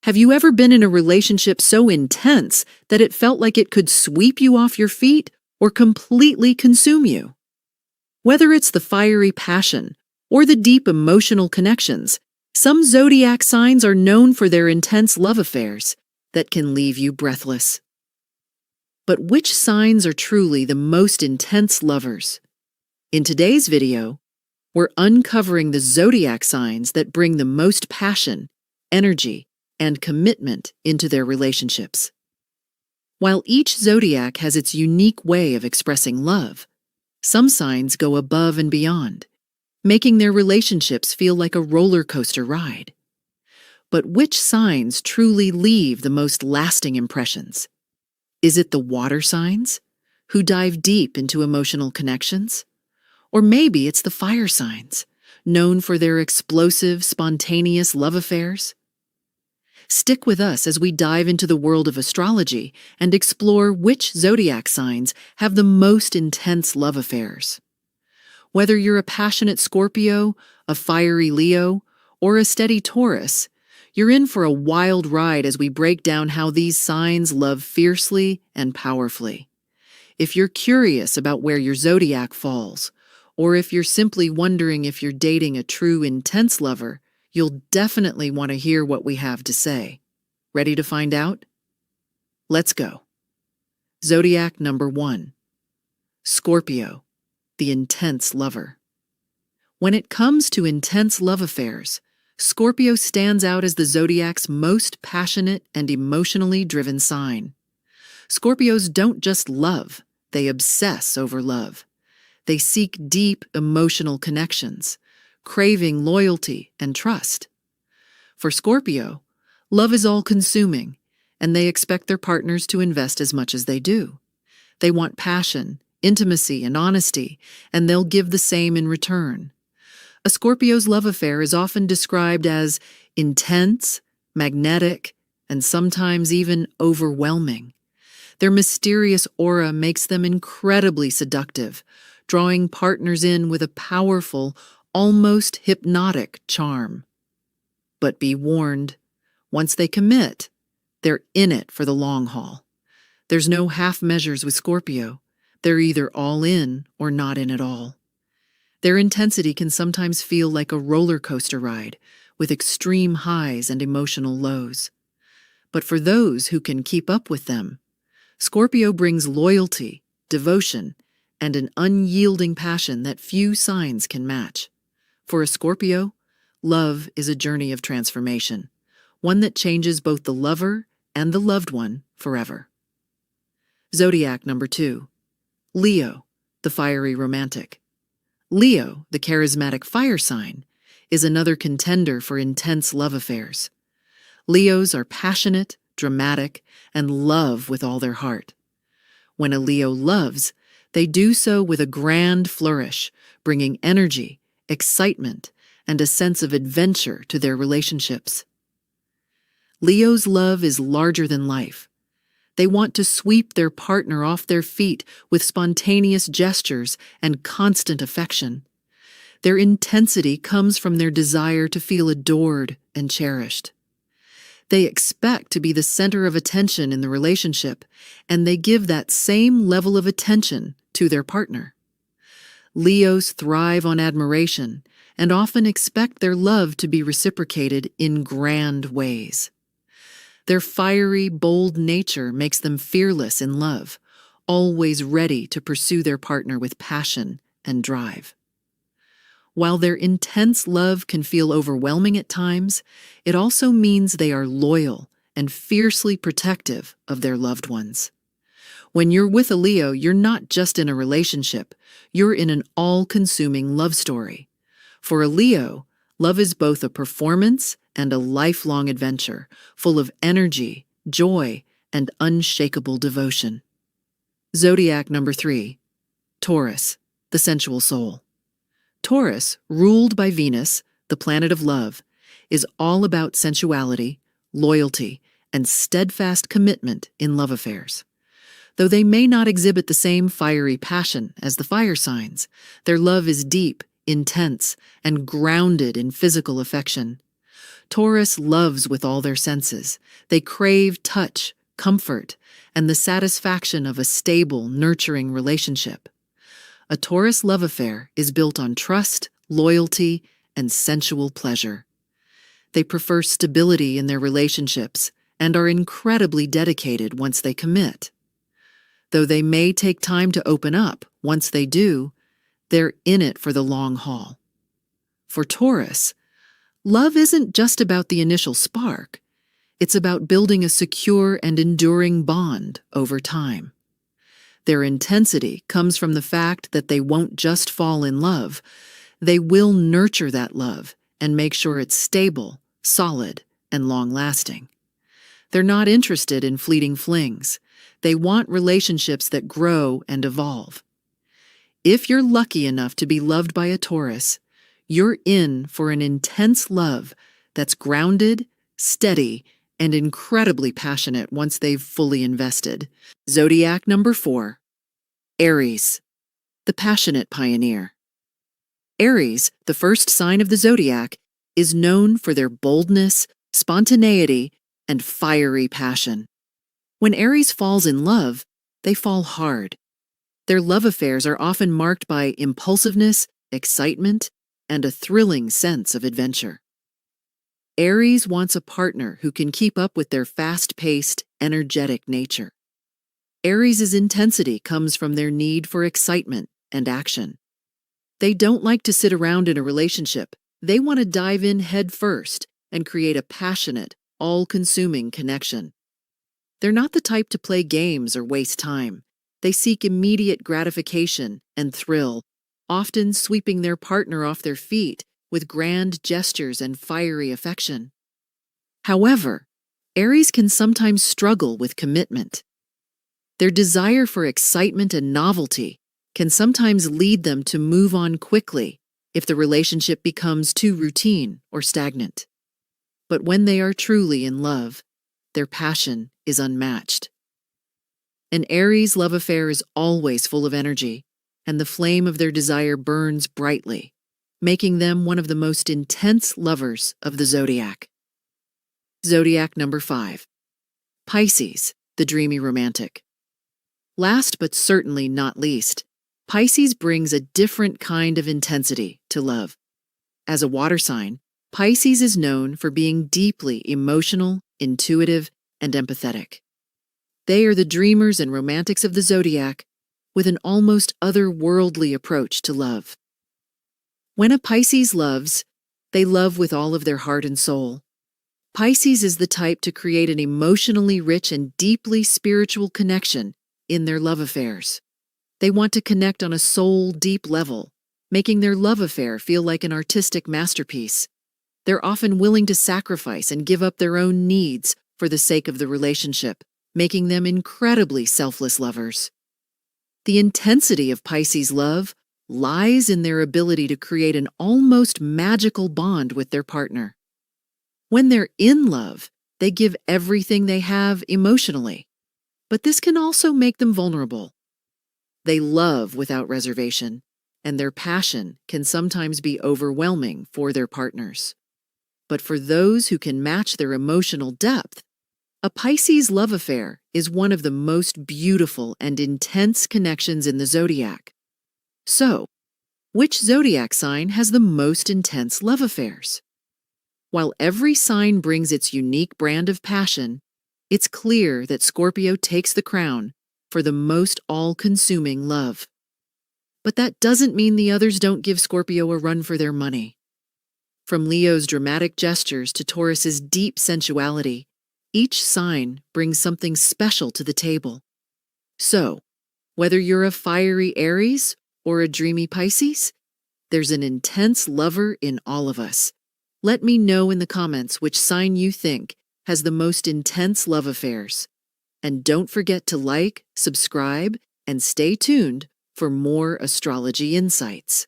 Have you ever been in a relationship so intense that it felt like it could sweep you off your feet or completely consume you? Whether it's the fiery passion or the deep emotional connections, some zodiac signs are known for their intense love affairs that can leave you breathless. But which signs are truly the most intense lovers? In today's video, we're uncovering the zodiac signs that bring the most passion, energy, and commitment into their relationships. While each zodiac has its unique way of expressing love, some signs go above and beyond, making their relationships feel like a roller coaster ride. But which signs truly leave the most lasting impressions? Is it the water signs, who dive deep into emotional connections? Or maybe it's the fire signs, known for their explosive, spontaneous love affairs? Stick with us as we dive into the world of astrology and explore which zodiac signs have the most intense love affairs. Whether you're a passionate Scorpio, a fiery Leo, or a steady Taurus, you're in for a wild ride as we break down how these signs love fiercely and powerfully. If you're curious about where your zodiac falls, or if you're simply wondering if you're dating a true intense lover, you'll definitely want to hear what we have to say. Ready to find out? Let's go. Zodiac number 1. Scorpio, the intense lover. When it comes to intense love affairs, Scorpio stands out as the zodiac's most passionate and emotionally driven sign. Scorpios don't just love, they obsess over love. They seek deep emotional connections, craving loyalty and trust. For Scorpio, love is all-consuming, and they expect their partners to invest as much as they do. They want passion, intimacy, and honesty, and they'll give the same in return. A Scorpio's love affair is often described as intense, magnetic, and sometimes even overwhelming. Their mysterious aura makes them incredibly seductive, drawing partners in with a powerful, almost hypnotic charm. But be warned, once they commit, they're in it for the long haul. There's no half measures with Scorpio. They're either all in or not in at all. Their intensity can sometimes feel like a roller coaster ride, with extreme highs and emotional lows. But for those who can keep up with them, Scorpio brings loyalty, devotion, and an unyielding passion that few signs can match. For a Scorpio, love is a journey of transformation, one that changes both the lover and the loved one forever. Zodiac number 2. Leo, the fiery romantic. Leo, the charismatic fire sign, is another contender for intense love affairs. Leos are passionate, dramatic, and love with all their heart. When a Leo loves, they do so with a grand flourish, bringing energy, excitement, and a sense of adventure to their relationships. Leo's love is larger than life. They want to sweep their partner off their feet with spontaneous gestures and constant affection. Their intensity comes from their desire to feel adored and cherished. They expect to be the center of attention in the relationship, and they give that same level of attention to their partner. Leos thrive on admiration and often expect their love to be reciprocated in grand ways. Their fiery, bold nature makes them fearless in love, always ready to pursue their partner with passion and drive. While their intense love can feel overwhelming at times, it also means they are loyal and fiercely protective of their loved ones. When you're with a Leo, you're not just in a relationship, you're in an all-consuming love story. For a Leo, love is both a performance and a lifelong adventure, full of energy, joy, and unshakable devotion. Zodiac number 3. Taurus, the sensual soul. Taurus, ruled by Venus, the planet of love, is all about sensuality, loyalty, and steadfast commitment in love affairs. Though they may not exhibit the same fiery passion as the fire signs, their love is deep, intense, and grounded in physical affection. Taurus loves with all their senses. They crave touch, comfort, and the satisfaction of a stable, nurturing relationship. A Taurus love affair is built on trust, loyalty, and sensual pleasure. They prefer stability in their relationships and are incredibly dedicated once they commit. Though they may take time to open up, once they do, they're in it for the long haul. For Taurus, love isn't just about the initial spark. It's about building a secure and enduring bond over time. Their intensity comes from the fact that they won't just fall in love. They will nurture that love and make sure it's stable, solid, and long-lasting. They're not interested in fleeting flings. They want relationships that grow and evolve. If you're lucky enough to be loved by a Taurus, you're in for an intense love that's grounded, steady, and incredibly passionate once they've fully invested. Zodiac number 4. Aries, the passionate pioneer. Aries, the first sign of the zodiac, is known for their boldness, spontaneity, and fiery passion. When Aries falls in love, they fall hard. Their love affairs are often marked by impulsiveness, excitement, and a thrilling sense of adventure. Aries wants a partner who can keep up with their fast-paced, energetic nature. Aries' intensity comes from their need for excitement and action. They don't like to sit around in a relationship. They want to dive in head first and create a passionate, all-consuming connection. They're not the type to play games or waste time. They seek immediate gratification and thrill, often sweeping their partner off their feet with grand gestures and fiery affection. However, Aries can sometimes struggle with commitment. Their desire for excitement and novelty can sometimes lead them to move on quickly if the relationship becomes too routine or stagnant. But when they are truly in love, their passion is unmatched. An Aries love affair is always full of energy, and the flame of their desire burns brightly, making them one of the most intense lovers of the zodiac. Zodiac number 5. Pisces, the dreamy romantic. Last but certainly not least, Pisces brings a different kind of intensity to love. As a water sign, Pisces is known for being deeply emotional, intuitive, and empathetic. They are the dreamers and romantics of the zodiac, with an almost otherworldly approach to love. When a Pisces loves, they love with all of their heart and soul. Pisces is the type to create an emotionally rich and deeply spiritual connection in their love affairs. They want to connect on a soul-deep level, making their love affair feel like an artistic masterpiece. They're often willing to sacrifice and give up their own needs for the sake of the relationship, making them incredibly selfless lovers. The intensity of Pisces' love lies in their ability to create an almost magical bond with their partner. When they're in love, they give everything they have emotionally, but this can also make them vulnerable. They love without reservation, and their passion can sometimes be overwhelming for their partners. But for those who can match their emotional depth, a Pisces love affair is one of the most beautiful and intense connections in the zodiac. So, which zodiac sign has the most intense love affairs? While every sign brings its unique brand of passion, it's clear that Scorpio takes the crown for the most all-consuming love. But that doesn't mean the others don't give Scorpio a run for their money. From Leo's dramatic gestures to Taurus's deep sensuality, each sign brings something special to the table. So, whether you're a fiery Aries or a dreamy Pisces, there's an intense lover in all of us. Let me know in the comments which sign you think has the most intense love affairs. And don't forget to like, subscribe, and stay tuned for more astrology insights.